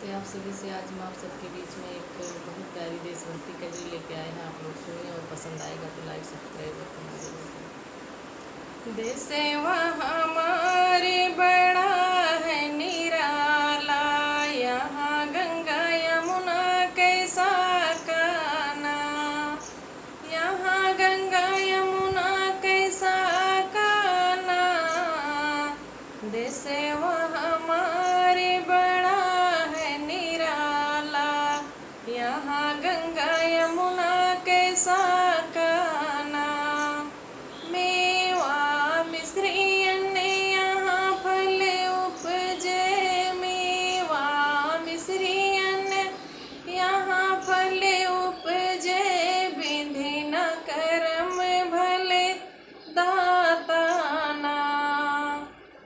नमस्ते आप सभी से। आज हम आप सबके बीच में एक बहुत प्यारी देशभक्ति कजरी लेके आए हैं। आप लोग सुनिए और पसंद आएगा तो लाइक सब्सक्राइब और कमेंट जरूर करें। देशवा हमारे बड़ा है निराला, यहाँ गंगा यमुना कैसा काना, यहाँ गंगा यमुना कैसा काना। देशवा हमारे बड़ा है निराला, यहाँ गंगा यमुना कैसा काना। मेवा मिश्री अन्य यहाँ फल उपजे, मेवा मिश्री अन्य यहाँ फल उपजे। विधि न कर्म भले दाताना,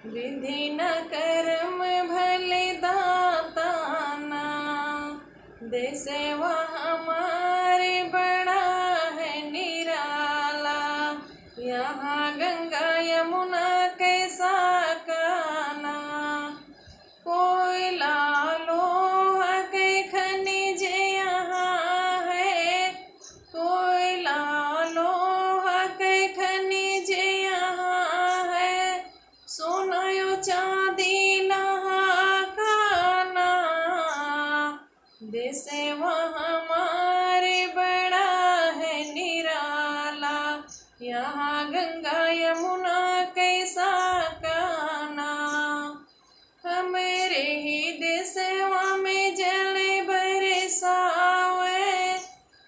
विधि न कर्म भले दाताना। देशवा हमारे बड़ा है निराला, यहाँ गंगा यमुना कैसा काना। कोयला लोहा के खनिज यहाँ है, कोयला लोहा के खनिज यहाँ है। सोना यो चांदी नहा खाना, देशवा हमारे बड़ा है निराला, यहाँ गंगा यमुना कैसा काना। हमारे ही देशवा में जल बरसावे,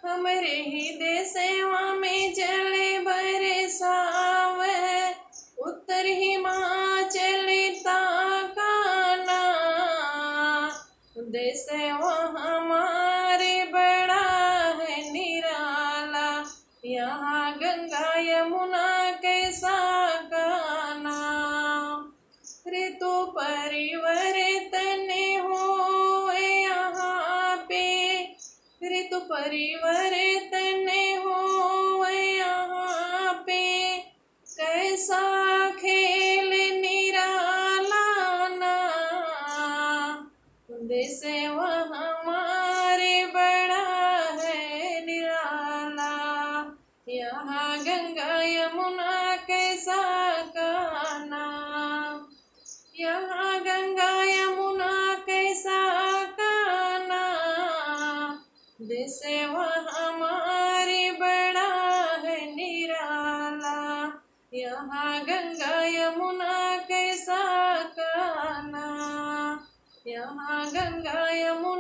हमारे ही देशवा में जल बरसावे। उत्तर हिमाचल ताकाना, देशवा हमारे बड़ा है निराला, यहाँ गंगा यमुना कैसा काना। ऋतु परिवर्तन हो यहाँ पे, ऋतु परिवर्तन हो यहाँ पे। कैसा खेल निराला ना, देशवा हमारे बड़ा है निराला, यहाँ गंगा यमुना कैसा काना, यहाँ गंगा यमुना कैसा काना। देशवा हमारे बड़ा है निराला, यहाँ गंगा यमुना कैसा काना, यहाँ गंगा यमुना